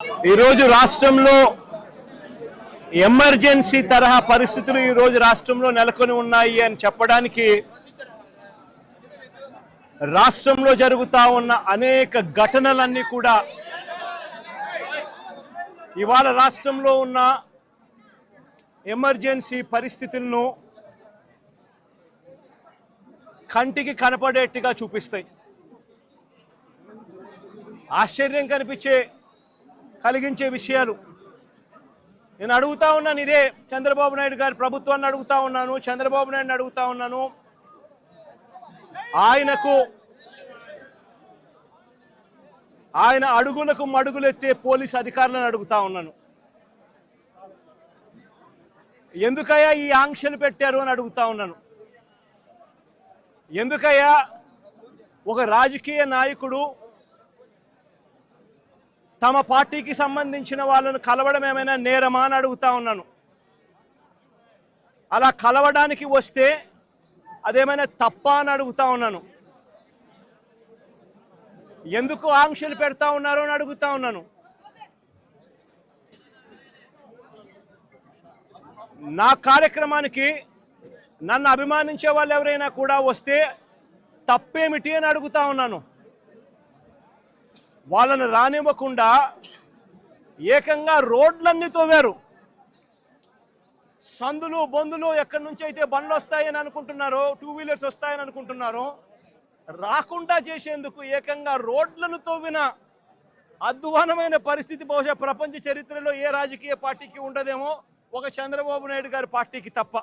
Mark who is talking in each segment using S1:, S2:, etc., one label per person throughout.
S1: ఈరోజు రాష్ట్రంలో ఎమర్జెన్సీ తరహా పరిస్థితులు ఈరోజు రాష్ట్రంలో నెలకొని ఉన్నాయి అని చెప్పడానికి రాష్ట్రంలో జరుగుతా ఉన్న అనేక ఘటనలన్నీ కూడా ఇవాళ రాష్ట్రంలో ఉన్న ఎమర్జెన్సీ పరిస్థితులను కంటికి కనపడేట్టుగా చూపిస్తాయి. ఆశ్చర్యం కలిగించే విషయాలు నేను అడుగుతా ఉన్నాను. ఇదే చంద్రబాబు నాయుడు గారి ప్రభుత్వాన్ని అడుగుతా ఉన్నాను, చంద్రబాబు నాయుడుని అడుగుతా ఉన్నాను. ఆయన అడుగులకు మడుగులెత్తే పోలీసు అధికారులను అడుగుతా ఉన్నాను. ఎందుకయ్యా ఈ ఆంక్షలు పెట్టారు అని అడుగుతా ఉన్నాను. ఎందుకయ్యా ఒక రాజకీయ నాయకుడు తమ పార్టీకి సంబంధించిన వాళ్ళను కలవడం ఏమైనా నేరమా అని అడుగుతా ఉన్నాను. అలా కలవడానికి వస్తే అదేమైనా తప్ప అని అడుగుతా ఉన్నాను. ఎందుకు ఆంక్షలు పెడతా ఉన్నారు అని అడుగుతా ఉన్నాను. నా కార్యక్రమానికి నన్ను అభిమానించే వాళ్ళు ఎవరైనా కూడా వస్తే తప్పేమిటి అని అడుగుతా ఉన్నాను. వాళ్ళను రానివ్వకుండా ఏకంగా రోడ్లన్నీ తోవారు. సందులు బొందులు ఎక్కడి నుంచి అయితే బండ్లు వస్తాయని అనుకుంటున్నారో, టూ వీలర్స్ వస్తాయని అనుకుంటున్నారో, రాకుండా చేసేందుకు ఏకంగా రోడ్లను తోవిన అధ్వానమైన పరిస్థితి బహుశా ప్రపంచ చరిత్రలో ఏ రాజకీయ పార్టీకి ఉండదేమో, ఒక చంద్రబాబు నాయుడు గారి పార్టీకి తప్ప.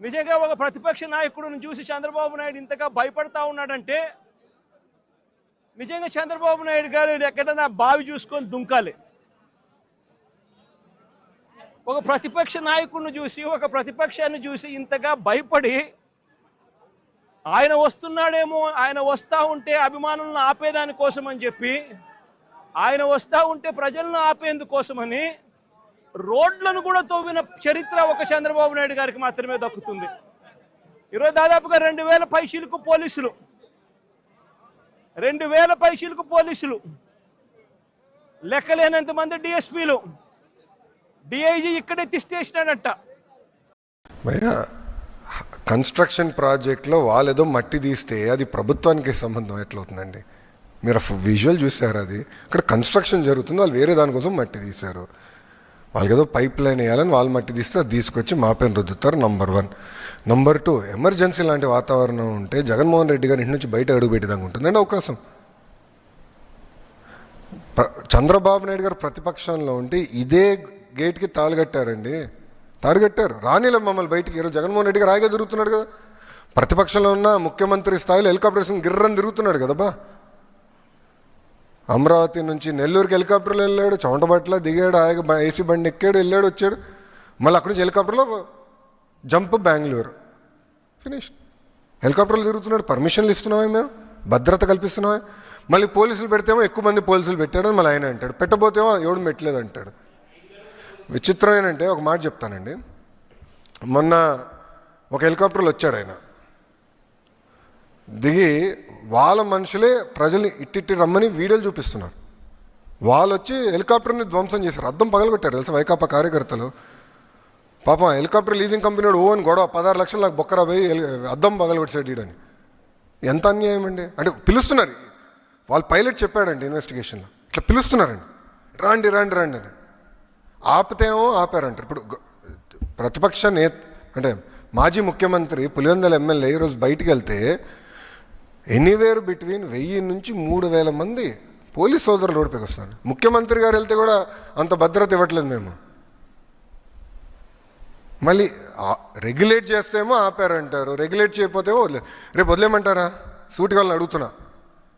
S1: నిజంగా ఒక ప్రతిపక్ష నాయకుడిని చూసి చంద్రబాబు నాయుడు ఇంతగా భయపడతా ఉన్నాడంటే నిజంగా చంద్రబాబు నాయుడు గారు ఎక్కడైనా బావి చూసుకొని దుంకాలి. ఒక ప్రతిపక్ష నాయకుడిని చూసి, ఒక ప్రతిపక్షాన్ని చూసి ఇంతగా భయపడి ఆయన వస్తున్నాడేమో, ఆయన వస్తూ ఉంటే అభిమానులను ఆపేదాని కోసం అని చెప్పి, ఆయన వస్తూ ఉంటే ప్రజలను ఆపేందుకోసమని రోడ్లను కూడా తవ్విన చరిత్ర ఒక చంద్రబాబు నాయుడు గారికి మాత్రమే దక్కుతుంది. ఈరోజు దాదాపుగా 2000 పైచీలకు పోలీసులు, 2000 పైచీలకు పోలీసులు, లెక్కలేనంత మంది డిఎస్పీలు, డిఐజీ ఇక్కడే తిష్టేసినాడట.
S2: కన్స్ట్రక్షన్ ప్రాజెక్ట్లో వాళ్ళు ఏదో మట్టి తీస్తే అది ప్రభుత్వానికి సంబంధం ఎట్లవుతుందండి? మీరు విజువల్ చూసారు, అది ఇక్కడ కన్స్ట్రక్షన్ జరుగుతుంది, వాళ్ళు వేరే దానికోసం మట్టి తీశారు. వాళ్ళకి ఏదో పైప్ లైన్ వేయాలని వాళ్ళు మట్టి తీస్తే అది తీసుకొచ్చి మా పైన రుద్దుతారు. నంబర్ 1. నంబర్ 2, ఎమర్జెన్సీ లాంటి వాతావరణం ఉంటే జగన్మోహన్ రెడ్డి గారి ఇంటి నుంచి బయట అడుగు పెట్టేదాకా ఉంటుందండి అవకాశం. చంద్రబాబు నాయుడు గారు ప్రతిపక్షంలో ఉంటే ఇదే గేట్కి తాళుగట్టారండి, తాడుగట్టారు. రానిలే మమ్మల్ని బయటికి. ఈరోజు జగన్మోహన్ రెడ్డి గారు హాయిగా తిరుగుతున్నాడు కదా, ప్రతిపక్షంలో ఉన్న ముఖ్యమంత్రి స్థాయిలో హెలికాప్టర్స్ గిర్రని తిరుగుతున్నాడు కదా బా. అమరావతి నుంచి నెల్లూరుకి హెలికాప్టర్లో వెళ్ళాడు, చౌంటబట్ల దిగాడు, హాయిగా ఏసీ బండి ఎక్కాడు, వెళ్ళాడు, వచ్చాడు. మళ్ళీ అక్కడి నుంచి హెలికాప్టర్లో జంప్ బెంగళూరు, ఫినిష్. హెలికాప్టర్లు తిరుగుతున్నాడు. పర్మిషన్లు ఇస్తున్నావా, మేము భద్రత కల్పిస్తున్నావా? మళ్ళీ పోలీసులు పెడితేమో ఎక్కువ మంది పోలీసులు పెట్టాడని మళ్ళీ ఆయన అంటాడు, పెట్టబోతేమో ఎవడు పెట్టలేదు అంటాడు. విచిత్రం ఏంటంటే, ఒక మాట చెప్తానండి. మొన్న ఒక హెలికాప్టర్లో వచ్చాడు ఆయన, దిగి వాళ్ళ మనుషులే ప్రజల్ని ఇట్టిట్టి రమ్మని వీడియోలు చూపిస్తున్నారు. వాళ్ళు వచ్చి హెలికాప్టర్ని ధ్వంసం చేశారు, అద్దం పగలగొట్టారు తెలుసా వైకాపా కార్యకర్తలు. పాపం హెలికాప్టర్ లీజింగ్ కంపెనీ వాడు అని గొడవ, 16 లక్షలు నాకు బొక్కరా పోయి అద్దం పగలగొట్టాడు ఈడని. ఎంత అన్యాయం అండి. అంటే పిలుస్తున్నారు, వాళ్ళు పైలట్ చెప్పాడండి ఇన్వెస్టిగేషన్లో, ఇట్లా పిలుస్తున్నారండి, రాండి రాండి రాండి అని. ఆపితేమో ఆపారంటారు. ఇప్పుడు ప్రతిపక్ష అంటే మాజీ ముఖ్యమంత్రి పులివెందుల ఎమ్మెల్యే ఈరోజు బయటికి వెళ్తే ఎనీవేర్ బిట్వీన్ 1000 నుంచి 3000 మంది పోలీస్ సోదరులు రోడ్డుపైకి వస్తారు. ముఖ్యమంత్రి గారు వెళ్తే కూడా అంత భద్రత ఇవ్వట్లేదు మేము. మళ్ళీ రెగ్యులేట్ చేస్తేమో ఆపారంటారు, రెగ్యులేట్ చేయకపోతేమో రేపు వదిలేమంటారా? సూటిగా వాళ్ళని అడుగుతున్నా.